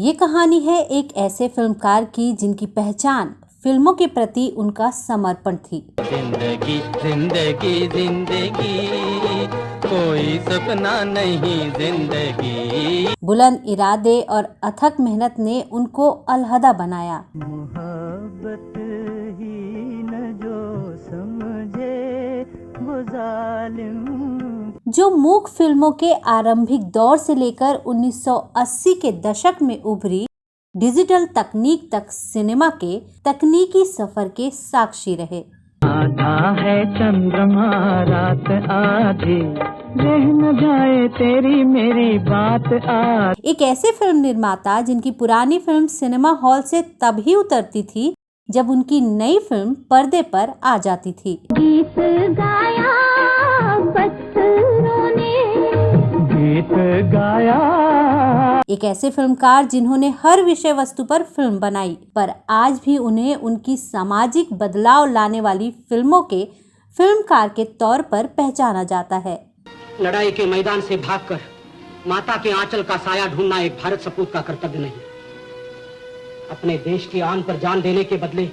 ये कहानी है एक ऐसे फिल्मकार की जिनकी पहचान फिल्मों के प्रति उनका समर्पण थी। जिंदगी जिंदगी जिंदगी कोई सपना नहीं जिंदगी। बुलंद इरादे और अथक मेहनत ने उनको अलहदा बनाया। मोहब्बत ही न जो समझे वो जालिम। जो मूक फिल्मों के आरंभिक दौर से लेकर 1980 के दशक में उभरी डिजिटल तकनीक तक सिनेमा के तकनीकी सफर के साक्षी रहे। आधा है चंद्रमा रात आधी, रह न जाए तेरी मेरी बात आज। एक ऐसे फिल्म निर्माता जिनकी पुरानी फिल्म सिनेमा हॉल से तभी उतरती थी जब उनकी नई फिल्म पर्दे पर आ जाती थी। गीत गाया पत्थरों ने, गीत गाया। एक ऐसे फिल्मकार जिन्होंने हर विषय वस्तु पर फिल्म बनाई, पर आज भी उन्हें उनकी सामाजिक बदलाव लाने वाली फिल्मों के फिल्मकार के तौर पर पहचाना जाता है। लड़ाई के मैदान से भागकर माता के आंचल का साया ढूंढना एक भारत सपूत का कर्तव्य नहीं। अपने देश की आन पर जान देने के बदले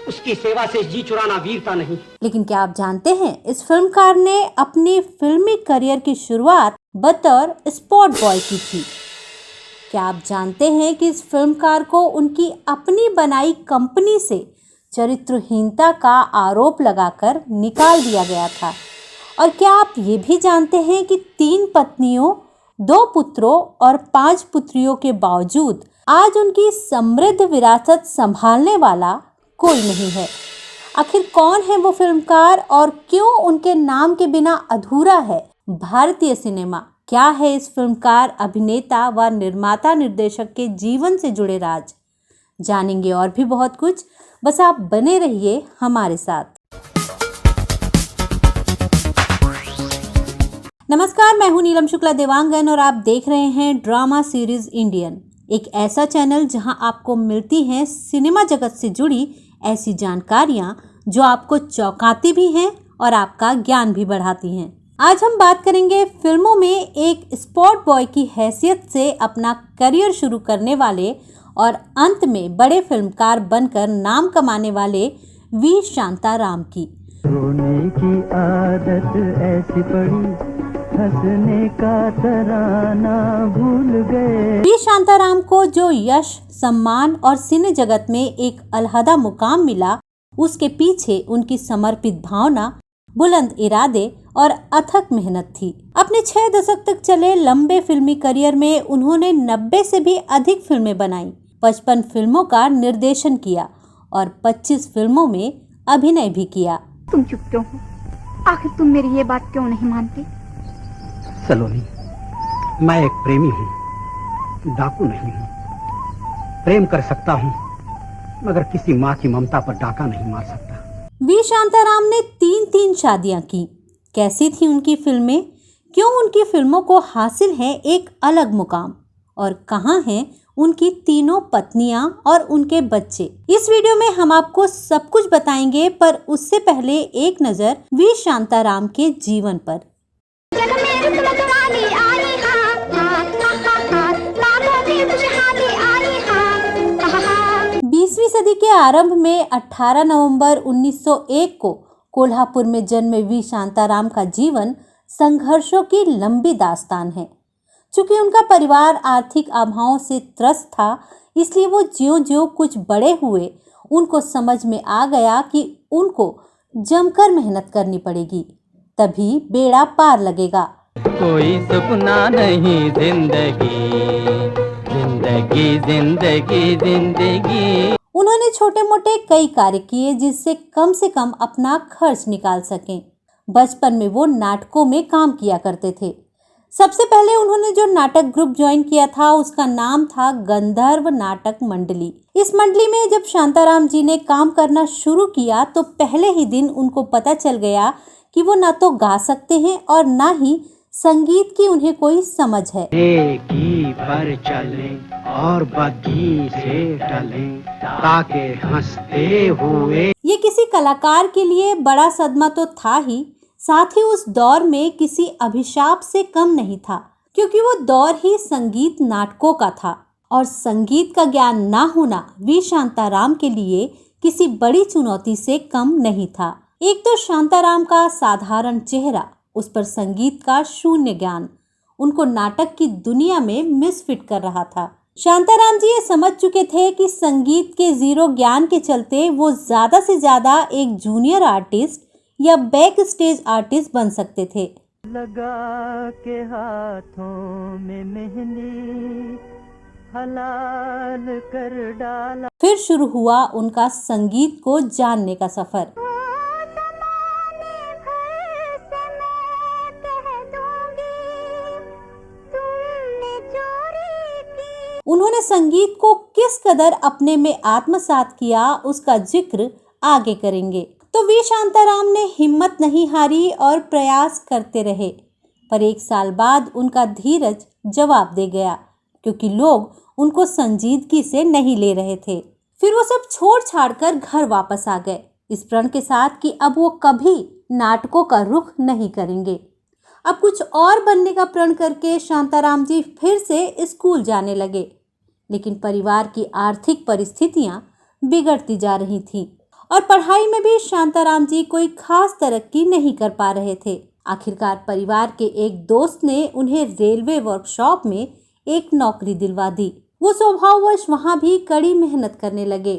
उसकी सेवा से जी चुराना वीरता नहीं। लेकिन क्या आप जानते हैं, इस फिल्मकार ने अपनी फिल्मी करियर की शुरुआत बतौर स्पॉट बॉय की थी। क्या आप जानते हैं कि इस फिल्मकार को उनकी अपनी बनाई कंपनी से चरित्रहीनता का आरोप लगाकर निकाल दिया गया था? और क्या आप ये भी जानते हैं कि 3 पत्नियों, 2 पुत्रों और 5 पुत्रियों के बावजूद आज उनकी समृद्ध विरासत संभालने वाला कोई नहीं है? आखिर कौन है वो फिल्मकार और क्यों उनके नाम के बिना अधूरा है भारतीय सिनेमा? क्या है इस फिल्मकार, अभिनेता व निर्माता निर्देशक के जीवन से जुड़े राज? जानेंगे और भी बहुत कुछ, बस आप बने रहिए हमारे साथ। नमस्कार, मैं हूं नीलम शुक्ला देवांगन और आप देख रहे हैं ड्रामा सीरीज इंडियन, एक ऐसा चैनल जहां आपको मिलती हैं सिनेमा जगत से जुड़ी ऐसी जानकारियां जो आपको चौंकाती भी हैं और आपका ज्ञान भी बढ़ाती हैं। आज हम बात करेंगे फिल्मों में एक स्पॉट बॉय की हैसियत से अपना करियर शुरू करने वाले और अंत में बड़े फिल्मकार बनकर नाम कमाने वाले वी शांताराम की। रोने की आदत ऐसी पड़ी, हंसने का तराना भूल गए। वी शांताराम को जो यश, सम्मान और सिने जगत में एक अलहदा मुकाम मिला, उसके पीछे उनकी समर्पित भावना, बुलंद इरादे और अथक मेहनत थी। अपने 6 दशक तक चले लंबे फिल्मी करियर में उन्होंने 90 से भी अधिक फिल्में बनाई, 55 फिल्मों का निर्देशन किया और 25 फिल्मों में अभिनय भी किया। तुम चुप क्यों हो? आखिर तुम मेरी ये बात क्यों नहीं मानते? सलोनी, मैं एक प्रेमी हूँ, डाकू नहीं हूँ। प्रेम कर सकता हूँ मगर किसी माँ की ममता पर डाका नहीं मार सकता। वी शांताराम ने 3 शादियां की। कैसी थी उनकी फिल्में? क्यों उनकी फिल्मों को हासिल है एक अलग मुकाम? और कहाँ हैं उनकी 3 पत्नियां और उनके बच्चे? इस वीडियो में हम आपको सब कुछ बताएंगे, पर उससे पहले एक नजर वी शांताराम के जीवन पर। 20वीं सदी के आरंभ में 18 नवंबर 1901 को कोल्हापुर में जन्मे वी शांताराम का जीवन संघर्षों की लंबी दास्तान है। चूंकि उनका परिवार आर्थिक अभावों से त्रस्त था, इसलिए वो ज्यों-ज्यों कुछ बड़े हुए, उनको समझ में आ गया कि उनको जमकर मेहनत करनी पड़ेगी, तभी बेड़ा पार लगेगा। कोई सपना नहीं जिंदगी, जिंदगी जिंदगी जिंदगी। उन्होंने छोटे मोटे कई कार्य किए जिससे कम से कम अपना खर्च निकाल सकें। बचपन में वो नाटकों में काम किया करते थे। सबसे पहले उन्होंने जो नाटक ग्रुप ज्वाइन किया था उसका नाम था गंधर्व नाटक मंडली। इस मंडली में जब शांताराम जी ने काम करना शुरू किया तो पहले ही दिन उनको पता चल गया कि वो ना तो गा सकते हैं और ना ही संगीत की उन्हें कोई समझ है। की पर चले और बग्घी से टले ताके हंसते हुए। ये किसी कलाकार के लिए बड़ा सदमा तो था ही, साथ ही उस दौर में किसी अभिशाप से कम नहीं था, क्योंकि वो दौर ही संगीत नाटकों का था और संगीत का ज्ञान ना होना वी शांताराम के लिए किसी बड़ी चुनौती से कम नहीं था। एक तो शांताराम का साधारण चेहरा, उस पर संगीत का शून्य ज्ञान उनको नाटक की दुनिया में मिसफिट कर रहा था। शांताराम जी ये समझ चुके थे कि संगीत के जीरो ज्ञान के चलते वो ज्यादा से ज्यादा एक जूनियर आर्टिस्ट या बैक स्टेज आर्टिस्ट बन सकते थे। लगा के हाथों में मेहंदी हलाल कर डाला। फिर शुरू हुआ उनका संगीत को जानने का सफर। उन्होंने संगीत को किस कदर अपने में आत्मसात किया उसका जिक्र आगे करेंगे। तो वी शांताराम ने हिम्मत नहीं हारी और प्रयास करते रहे, पर एक साल बाद उनका धीरज जवाब दे गया, क्योंकि लोग उनको संजीदगी से नहीं ले रहे थे। फिर वो सब छोड़ छाड़ कर घर वापस आ गए, इस प्रण के साथ कि अब वो कभी नाटकों का रुख नहीं करेंगे। अब कुछ और बनने का प्रण करके शांताराम जी फिर से स्कूल जाने लगे, लेकिन परिवार की आर्थिक परिस्थितियां बिगड़ती जा रही थीं और पढ़ाई में भी शांताराम जी कोई खास तरक्की नहीं कर पा रहे थे। आखिरकार परिवार के एक दोस्त ने उन्हें रेलवे वर्कशॉप में एक नौकरी दिलवा दी। वो स्वभाववश वहां भी कड़ी मेहनत करने लगे।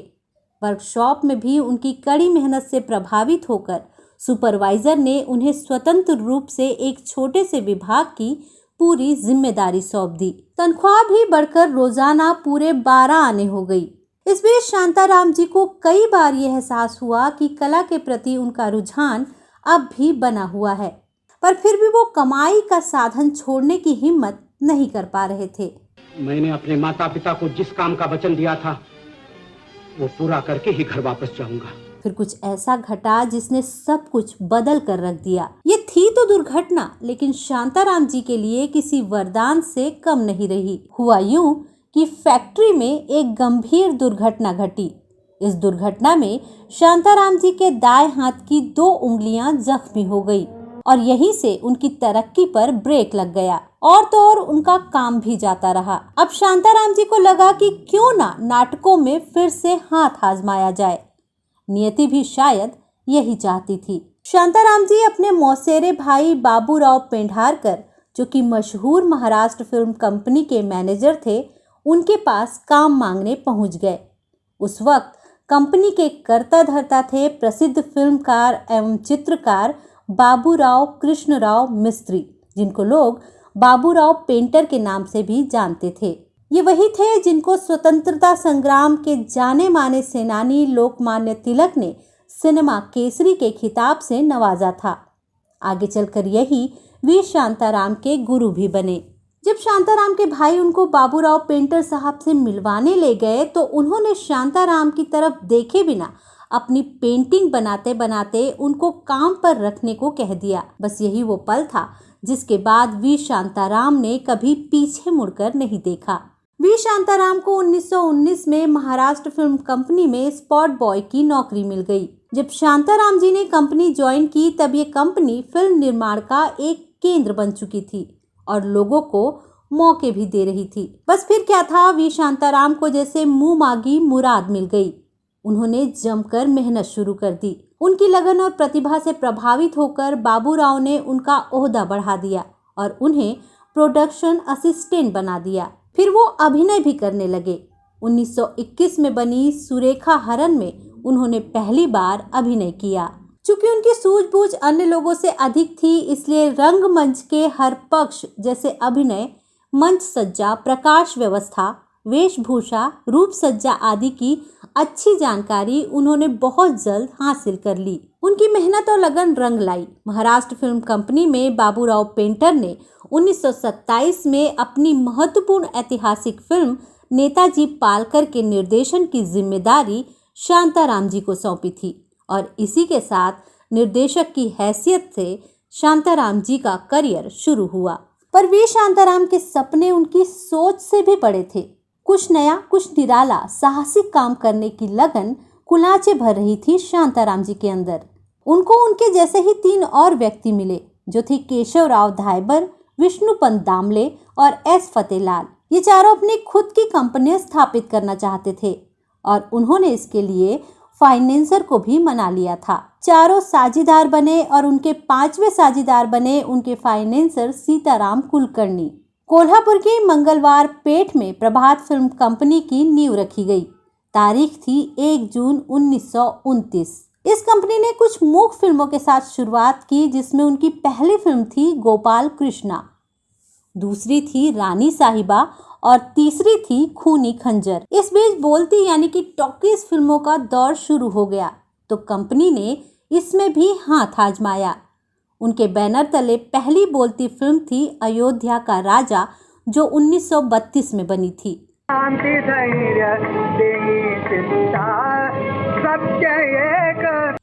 वर्कशॉप में भी उनकी कड़ी मेहनत से प्रभावित होकर सुपरवाइजर ने उन्हें स्वतंत्र रूप से एक छोटे से विभाग की पूरी जिम्मेदारी सौंप दी। तनख्वाह भी बढ़कर रोजाना पूरे 12 आने हो गई। इस बीच शांताराम जी को कई बार यह एहसास हुआ कि कला के प्रति उनका रुझान अब भी बना हुआ है, पर फिर भी वो कमाई का साधन छोड़ने की हिम्मत नहीं कर पा रहे थे। मैंने अपने माता पिता को जिस काम का वचन दिया था वो पूरा करके ही घर वापस जाऊंगा। फिर कुछ ऐसा घटा जिसने सब कुछ बदल कर रख दिया। ये थी तो दुर्घटना, लेकिन शांताराम जी के लिए किसी वरदान से कम नहीं रही। हुआ यूं कि फैक्ट्री में एक गंभीर दुर्घटना घटी। इस दुर्घटना में शांताराम जी के दाएं हाथ की 2 उंगलियां जख्मी हो गई और यहीं से उनकी तरक्की पर ब्रेक लग गया और तो और उनका काम भी जाता रहा। अब शांताराम जी को लगा कि क्यों ना नाटकों में फिर से हाथ आजमाया जाए। नियति भी शायद यही चाहती थी। शांताराम जी अपने मौसेरे भाई बाबूराव पेंढारकर, जो कि मशहूर महाराष्ट्र फिल्म कंपनी के मैनेजर थे, उनके पास काम मांगने पहुंच गए। उस वक्त कंपनी के कर्ता धर्ता थे प्रसिद्ध फिल्मकार एवं चित्रकार बाबूराव कृष्णराव मिस्त्री, जिनको लोग बाबूराव पेंटर के नाम से भी जानते थे। ये वही थे जिनको स्वतंत्रता संग्राम के जाने माने सेनानी लोकमान्य तिलक ने सिनेमा केसरी के खिताब से नवाजा था। आगे चलकर यही वी शांताराम के गुरु भी बने। जब शांताराम के भाई उनको बाबूराव पेंटर साहब से मिलवाने ले गए तो उन्होंने शांताराम की तरफ देखे बिना अपनी पेंटिंग बनाते बनाते उनको काम पर रखने को कह दिया। बस यही वो पल था जिसके बाद वी शांताराम ने कभी पीछे मुड़कर नहीं देखा। वी शांताराम को 1919 में महाराष्ट्र फिल्म कंपनी में स्पॉट बॉय की नौकरी मिल गई। जब शांताराम जी ने कंपनी ज्वाइन की तब ये कंपनी फिल्म निर्माण का एक केंद्र बन चुकी थी और लोगों को मौके भी दे रही थी। बस फिर क्या था, वी शांताराम को जैसे मुंह मांगी मुराद मिल गई। उन्होंने जमकर मेहनत शुरू कर दी। उनकी लगन और प्रतिभा से प्रभावित होकर बाबूराव ने उनका ओहदा बढ़ा दिया और उन्हें प्रोडक्शन असिस्टेंट बना दिया। फिर वो अभिनय भी करने लगे। 1921 में बनी सुरेखा हरण में उन्होंने पहली बार अभिनय किया। चूंकि उनकी सूझबूझ अन्य लोगों से अधिक थी, इसलिए रंगमंच के हर पक्ष जैसे अभिनय, मंच सज्जा, प्रकाश व्यवस्था, वेशभूषा, रूप सज्जा आदि की अच्छी जानकारी उन्होंने बहुत जल्द हासिल कर ली। उनकी मेहनत और लगन रंग लाई। महाराष्ट्र फिल्म कंपनी में बाबूराव पेंटर ने 1927 में अपनी महत्वपूर्ण ऐतिहासिक फिल्म नेताजी पालकर के निर्देशन की जिम्मेदारी शांताराम जी को सौंपी थी और इसी के साथ निर्देशक की हैसियत से शांताराम जी का करियर शुरू हुआ। पर वी शांताराम के सपने उनकी सोच से भी बड़े थे। कुछ नया, कुछ निराला, साहसिक काम करने की लगन कुलाचे भर रही थी शांताराम जी के अंदर। उनको उनके जैसे ही 3 और व्यक्ति मिले, जो थे केशवराव धायबर, विष्णुपंत दामले और एस फतेहलाल। ये चारों अपनी खुद की कंपनी स्थापित करना चाहते थे और उन्होंने इसके लिए फाइनेंसर को भी मना लिया था। चारों साझीदार बने और उनके 5वें साझीदार बने उनके फाइनेंसर सीताराम कुलकर्णी। कोल्हापुर की मंगलवार पेठ में प्रभात फिल्म कंपनी की नींव रखी गई। तारीख थी 1 जून 1929। इस कंपनी ने कुछ मूक फिल्मों के साथ शुरुआत की, जिसमें उनकी पहली फिल्म थी गोपाल कृष्णा, दूसरी थी रानी साहिबा और तीसरी थी खूनी खंजर। इस बीच बोलती यानी कि टॉकीज फिल्मों का दौर शुरू हो गया तो कंपनी ने इसमें भी हाथ आजमाया। उनके बैनर तले पहली बोलती फिल्म थी अयोध्या का राजा, जो 1932 में बनी थी।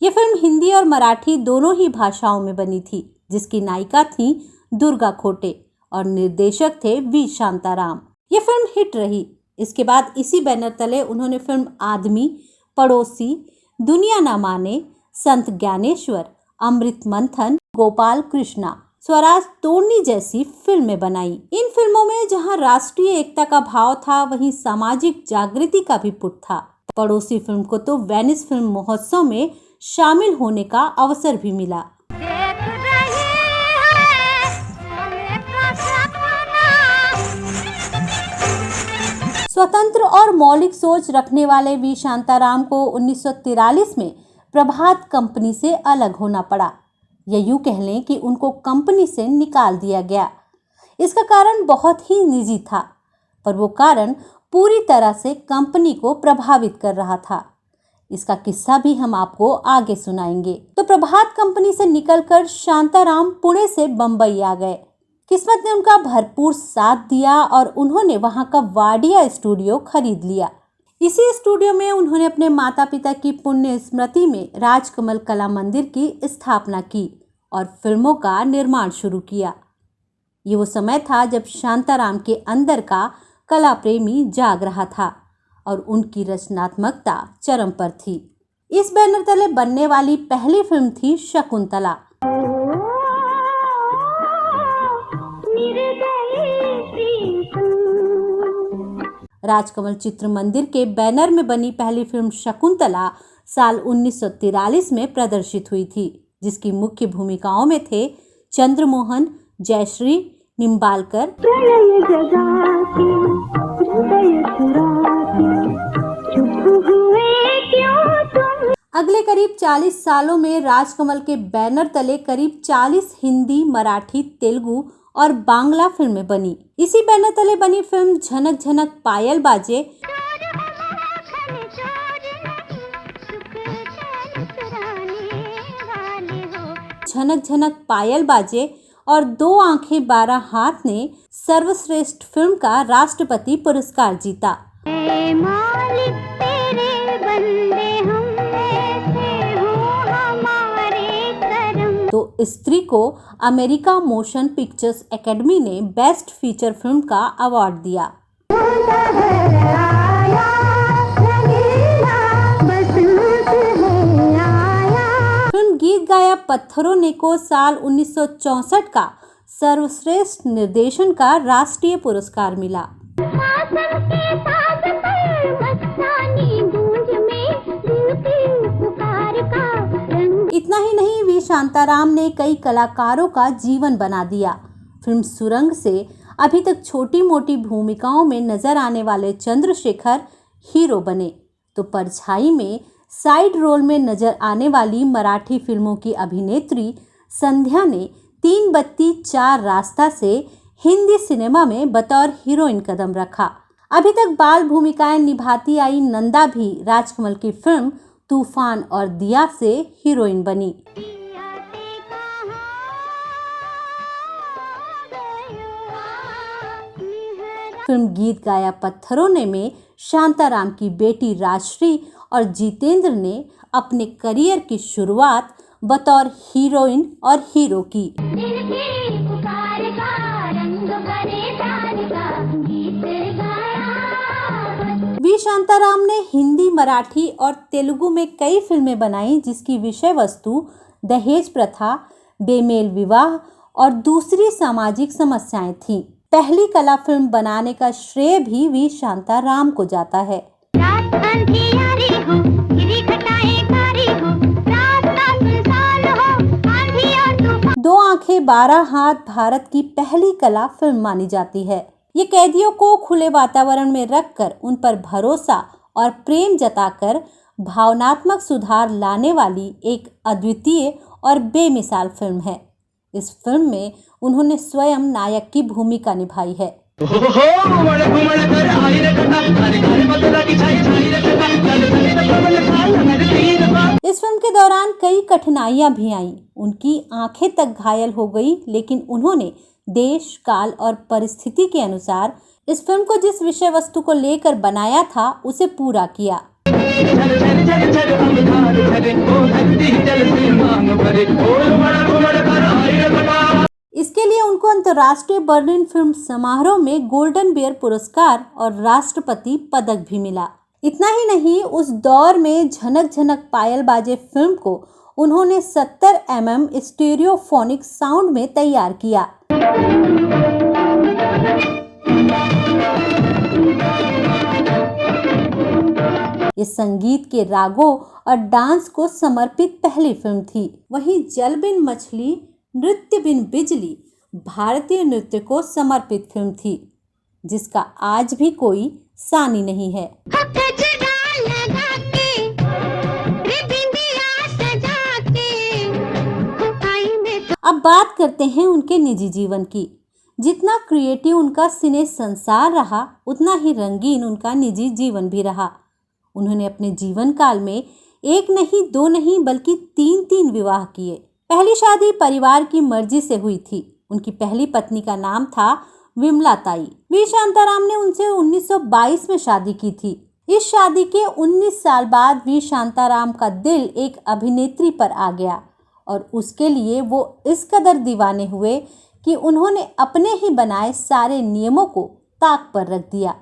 ये फिल्म हिंदी और मराठी दोनों ही भाषाओं में बनी थी, जिसकी नायिका थी दुर्गा खोटे और निर्देशक थे वी शांताराम। ये फिल्म हिट रही। इसके बाद इसी बैनर तले उन्होंने फिल्म आदमी, पड़ोसी, दुनिया ना माने, संत ज्ञानेश्वर, अमृत मंथन, गोपाल कृष्णा, स्वराज तोड़नी जैसी फिल्में बनाई। इन फिल्मों में जहां राष्ट्रीय एकता का भाव था, वहीं सामाजिक जागृति का भी पुट था। पड़ोसी फिल्म को तो वेनिस फिल्म महोत्सव में शामिल होने का अवसर भी मिला। स्वतंत्र और मौलिक सोच रखने वाले वी शांताराम को 1943 में प्रभात कंपनी से अलग होना पड़ा, या यूं कह लें कि उनको कंपनी से निकाल दिया गया। इसका कारण बहुत ही निजी था, पर वो कारण पूरी तरह से कंपनी को प्रभावित कर रहा था। इसका किस्सा भी हम आपको आगे सुनाएंगे। तो प्रभात कंपनी से निकलकर शांताराम पुणे से बंबई आ गए। किस्मत ने उनका भरपूर साथ दिया और उन्होंने वहां का वाडिया स्टूडियो खरीद लिया। इसी स्टूडियो में उन्होंने अपने माता पिता की पुण्य स्मृति में राजकमल कला मंदिर की स्थापना की और फिल्मों का निर्माण शुरू किया। ये वो समय था जब शांताराम के अंदर का कला प्रेमी जाग रहा था और उनकी रचनात्मकता चरम पर थी। इस बैनर तले बनने वाली पहली फिल्म थी शकुंतला। राजकमल चित्र मंदिर के बैनर में बनी पहली फिल्म शकुंतला साल 1943 में प्रदर्शित हुई थी, जिसकी मुख्य भूमिकाओं में थे चंद्रमोहन, जयश्री, निम्बालकर। अगले करीब 40 सालों में राजकमल के बैनर तले करीब 40 हिंदी, मराठी, तेलुगु और बांग्ला फिल्में बनी। इसी बैनर तले बनी फिल्म झनक झनक पायल बाजे, झनक झनक पायल बाजे और 2 आंखें 12 हाथ ने सर्वश्रेष्ठ फिल्म का राष्ट्रपति पुरस्कार जीता। तो स्त्री को अमेरिका मोशन पिक्चर्स एकेडमी ने बेस्ट फीचर फिल्म का अवार्ड दिया। फिल्म गीत गाया पत्थरों ने को साल 1964 का सर्वश्रेष्ठ निर्देशन का राष्ट्रीय पुरस्कार मिला। इतना ही नहीं, वी शांताराम ने कई कलाकारों का जीवन बना दिया। फिल्म सुरंग से अभी तक छोटी मोटी भूमिकाओं में नजर आने वाले चंद्रशेखर हीरो बने, तो परछाई में साइड रोल में नजर आने वाली मराठी फिल्मों की अभिनेत्री संध्या ने 3 बत्ती 4 रास्ता से हिंदी सिनेमा में बतौर हीरोइन कदम रखा। अभी तक बाल भूमिकाएं निभाती आई नंदा भी राजकमल की फिल्म तूफान और दिया से हीरोइन बनी। फिल्म गीत गाया पत्थरों ने में शांताराम की बेटी राजश्री और जितेंद्र ने अपने करियर की शुरुआत बतौर हीरोइन और हीरो की। वी शांताराम ने हिंदी, मराठी और तेलुगु में कई फिल्में बनाई, जिसकी विषय वस्तु दहेज प्रथा, बेमेल विवाह और दूसरी सामाजिक समस्याएं थीं। पहली कला फिल्म बनाने का श्रेय भी वी शांताराम को जाता है। रात अंधियारी हो, गिरी घटाएं कारी हो, रास्ता सुनसान हो, आंधी और तूफान। दो आंखें 12 हाथ भारत की पहली कला फिल्म मानी जाती है। ये कैदियों को खुले वातावरण में रखकर उन पर भरोसा और प्रेम जताकर भावनात्मक सुधार लाने वाली एक अद्वितीय और बेमिसाल फिल्म है। इस फिल्म में उन्होंने स्वयं नायक की भूमिका निभाई है। इस फिल्म के दौरान कई कठिनाइयां भी आईं। उनकी आंखें तक घायल हो गई, लेकिन उन्होंने देश, काल और परिस्थिति के अनुसार इस फिल्म को जिस विषय वस्तु को लेकर बनाया था उसे पूरा किया। इसके लिए उनको अंतर्राष्ट्रीय बर्लिन फिल्म समारोह में गोल्डन बेयर पुरस्कार और राष्ट्रपति पदक भी मिला। इतना ही नहीं, उस दौर में झनक झनक पायल बाजे फिल्म को उन्होंने 70 mm स्टीरियोफोनिक साउंड में तैयार किया। ये संगीत के रागों और डांस को समर्पित पहली फिल्म थी। वहीं जल बिन मछली, नृत्य बिन बिजली भारतीय नृत्य को समर्पित फिल्म थी, जिसका आज भी कोई सानी नहीं है। अब बात करते हैं उनके निजी जीवन की। जितना क्रिएटिव उनका सिने संसार रहा, उतना ही रंगीन उनका निजी जीवन भी रहा। उन्होंने अपने जीवन काल में एक नहीं, दो नहीं, बल्कि 3 विवाह किए। पहली शादी परिवार की मर्जी से हुई थी। उनकी पहली पत्नी का नाम था विमला ताई। वी शांताराम ने उनसे 1922 में शादी की थी। इस शादी के 19 साल बाद वी शांताराम का दिल एक अभिनेत्री पर आ गया और उसके लिए वो इस कदर दीवाने हुए कि उन्होंने अपने ही बनाए सारे नियमों को ताक पर रख दिया,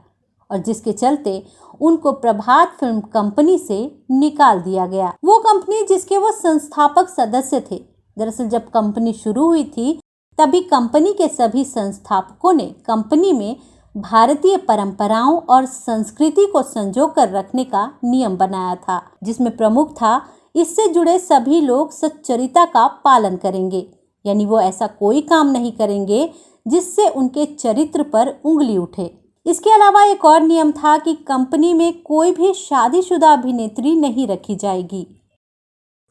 और जिसके चलते उनको प्रभात फिल्म कंपनी से निकाल दिया गया। वो कंपनी जिसके वो संस्थापक सदस्य थे। दरअसल जब कंपनी शुरू हुई थी, तभी कंपनी के सभी संस्थापकों ने कंपनी में भारतीय परंपराओं और संस्कृति को संजो कर रखने का नियम बनाया था, जिसमें प्रमुख था इससे जुड़े सभी लोग सच्चरिता का पालन करेंगे, यानी वो ऐसा कोई काम नहीं करेंगे जिससे उनके चरित्र पर उंगली उठे। इसके अलावा एक और नियम था कि कंपनी में कोई भी शादीशुदा अभिनेत्री नहीं रखी जाएगी।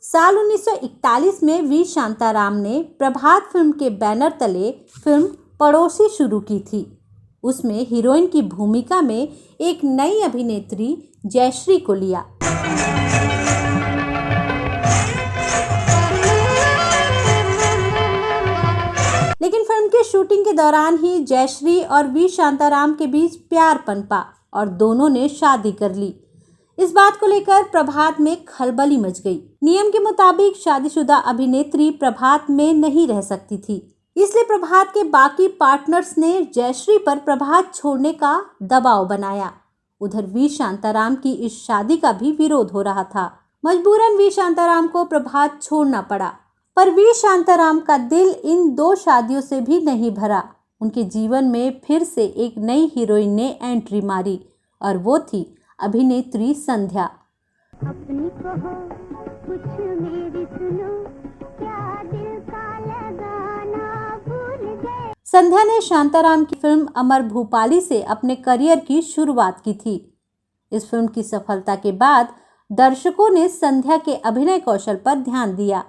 साल 1941 में वी शांताराम ने प्रभात फिल्म के बैनर तले फिल्म पड़ोसी शुरू की थी। उसमें हीरोइन की भूमिका में एक नई अभिनेत्री जयश्री को लिया। लेकिन फिल्म की शूटिंग के दौरान ही जयश्री और वी शांताराम के बीच प्यार पनपा और दोनों ने शादी कर ली। इस बात को लेकर प्रभात में खलबली मच गई। नियम के मुताबिक शादीशुदा अभिनेत्री प्रभात में नहीं रह सकती थी, इसलिए प्रभात के बाकी पार्टनर्स ने जयश्री पर प्रभात छोड़ने का दबाव बनाया। उधर वी शांताराम की इस शादी का भी विरोध हो रहा था। मजबूरन वी शांताराम को प्रभात छोड़ना पड़ा, पर वी शांताराम का दिल इन 2 शादियों से भी नहीं भरा। उनके जीवन में फिर से एक नई हीरोइन ने एंट्री मारी और वो थी अभिनेत्री संध्या। अपनी कहो कुछ मेरी सुनो, क्या दिल का लगाना भूल गए। संध्या ने शांताराम की फिल्म अमर भूपाली से अपने करियर की शुरुआत की थी। इस फिल्म की सफलता के बाद दर्शकों ने संध्या के अभिनय कौशल पर ध्यान दिया।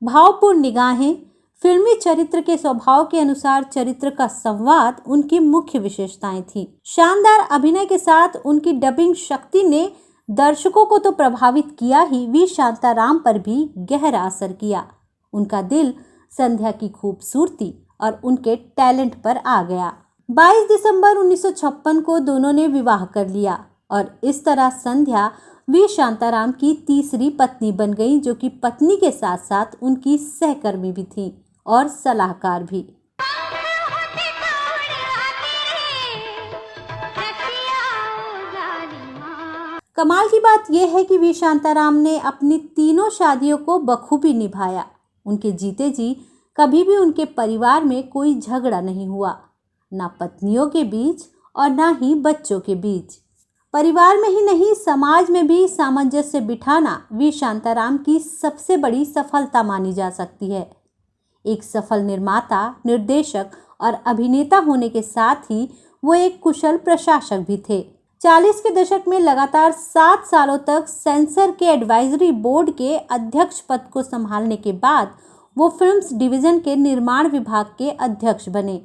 भावपूर्ण निगाहें, फिल्मी चरित्र के स्वभाव के अनुसार चरित्र का संवाद उनकी मुख्य विशेषताएं थी। शानदार अभिनय के साथ उनकी डबिंग शक्ति ने दर्शकों को तो प्रभावित किया ही, वी शांताराम पर भी गहरा असर किया। उनका दिल संध्या की खूबसूरती और उनके टैलेंट पर आ गया। 22 दिसंबर 1956 को दोनों ने विवाह कर लिया और इस तरह संध्या वी शांताराम की तीसरी पत्नी बन गई, जो कि पत्नी के साथ साथ उनकी सहकर्मी भी थी और सलाहकार भी। कमाल की बात यह है कि वी शांताराम ने अपनी तीनों शादियों को बखूबी निभाया। उनके जीते जी कभी भी उनके परिवार में कोई झगड़ा नहीं हुआ, ना पत्नियों के बीच और ना ही बच्चों के बीच। परिवार में ही नहीं, समाज में भी सामंजस्य बिठाना वी शांताराम की सबसे बड़ी सफलता मानी जा सकती है। एक सफल निर्माता, निर्देशक और अभिनेता होने के साथ ही वो एक कुशल प्रशासक भी थे। 40 के दशक में लगातार 7 सालों तक सेंसर के एडवाइजरी बोर्ड के अध्यक्ष पद को संभालने के बाद वो फिल्म्स डिवीजन के निर्माण विभाग के अध्यक्ष बने।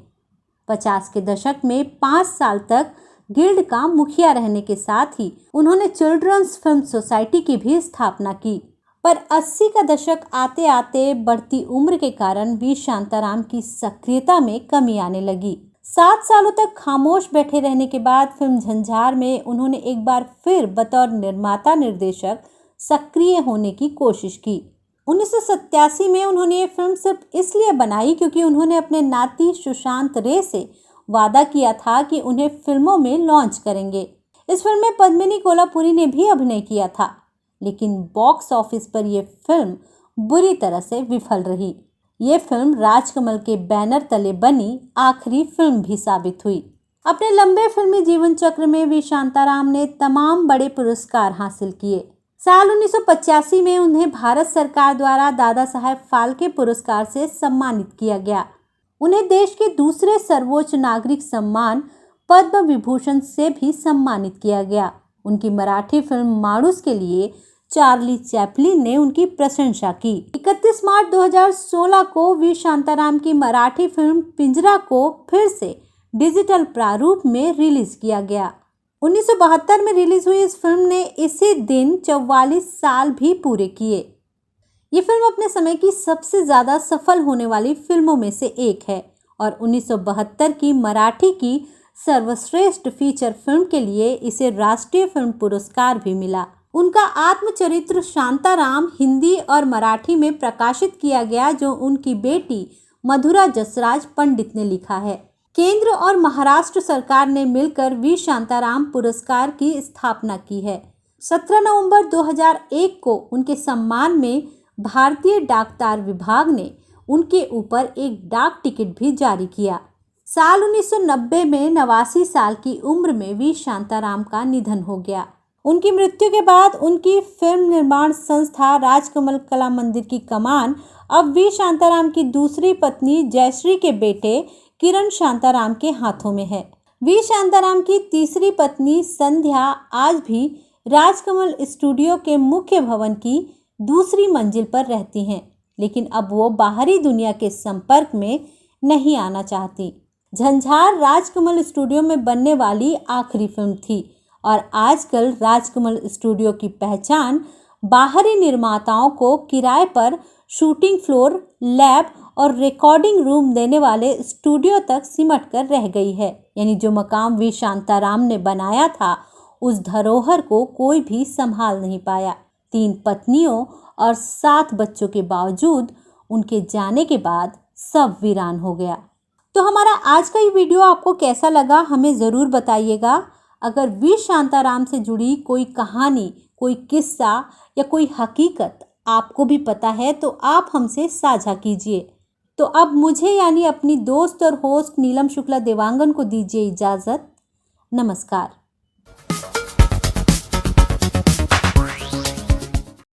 50 के दशक में 5 साल तक गिल्ड का मुखिया रहने के साथ ही उन्होंने चिल्ड्रंस फिल्म सोसाइटी की भी स्थापना की। पर 80 का दशक आते आते बढ़ती उम्र के कारण वी शांताराम की सक्रियता में कमी आने लगी। 7 सालों तक खामोश बैठे रहने के बाद फिल्म झंझार में उन्होंने एक बार फिर बतौर निर्माता निर्देशक सक्रिय होने की कोशिश की। 1987 में उन्होंने ये फिल्म सिर्फ इसलिए बनाई क्योंकि उन्होंने अपने नाती सुशांत रे से वादा किया था कि उन्हें फिल्मों में लॉन्च करेंगे। इस फिल्म में पद्मिनी कोल्हापुरी ने भी अभिनय किया था, लेकिन बॉक्स ऑफिस पर यह फिल्म बुरी तरह से विफल रही। ये फिल्म राजकमल के बैनर तले बनी आखिरी फिल्म भी साबित हुई। अपने लंबे फिल्मी जीवन चक्र में वी शांताराम ने तमाम बड़े पुरस्कार हासिल किए। साल 1985 में उन्हें भारत सरकार द्वारा दादा साहेब फाल्के पुरस्कार से सम्मानित किया गया। उन्हें देश के दूसरे सर्वोच्च नागरिक सम्मान पद्म विभूषण से भी सम्मानित किया गया। उनकी मराठी फिल्म माड़ूस के लिए चार्ली चैपलिन ने उनकी प्रशंसा की। 31 मार्च 2016 को वी शांताराम की मराठी फिल्म पिंजरा को फिर से डिजिटल प्रारूप में रिलीज किया गया। 1972 में रिलीज हुई इस फिल्म ने इसी दिन 44 साल भी पूरे किए। ये फिल्म अपने समय की सबसे ज़्यादा सफल होने वाली फिल्मों में से एक है और 1972 की मराठी की सर्वश्रेष्ठ फीचर फिल्म के लिए इसे राष्ट्रीय फिल्म पुरस्कार भी मिला। उनका आत्मचरित्र शांताराम हिंदी और मराठी में प्रकाशित किया गया, जो उनकी बेटी मधुरा जसराज पंडित ने लिखा है। केंद्र और महाराष्ट्र सरकार ने मिलकर वी शांताराम पुरस्कार की स्थापना की है। 17 नवंबर 2001 को उनके सम्मान में भारतीय डाकतार विभाग ने उनके ऊपर एक डाक टिकट भी जारी किया। साल 1990 में 89 साल की उम्र में वी शांताराम का निधन हो गया। उनकी मृत्यु के बाद उनकी फिल्म निर्माण संस्था राजकमल कला मंदिर की कमान अब वी शांताराम की दूसरी पत्नी जयश्री के बेटे किरण शांताराम के हाथों में है। वी शांताराम की तीसरी पत्नी संध्या आज भी राजकमल स्टूडियो के मुख्य भवन की दूसरी मंजिल पर रहती हैं, लेकिन अब वो बाहरी दुनिया के संपर्क में नहीं आना चाहती। झंझार राजकमल स्टूडियो में बनने वाली आखिरी फिल्म थी और आजकल राजकमल स्टूडियो की पहचान बाहरी निर्माताओं को किराए पर शूटिंग फ्लोर, लैब और रिकॉर्डिंग रूम देने वाले स्टूडियो तक सिमट कर रह गई है। यानी जो मकाम वी शांताराम ने बनाया था, उस धरोहर को कोई भी संभाल नहीं पाया। 3 पत्नियों और 7 बच्चों के बावजूद उनके जाने के बाद सब वीरान हो गया। तो हमारा आज का ये वीडियो आपको कैसा लगा, हमें ज़रूर बताइएगा। अगर वी शांताराम से जुड़ी कोई कहानी, कोई किस्सा या कोई हकीकत आपको भी पता है तो आप हमसे साझा कीजिए। तो अब मुझे यानी अपनी दोस्त और होस्ट नीलम शुक्ला देवांगन को दीजिए इजाज़त। नमस्कार।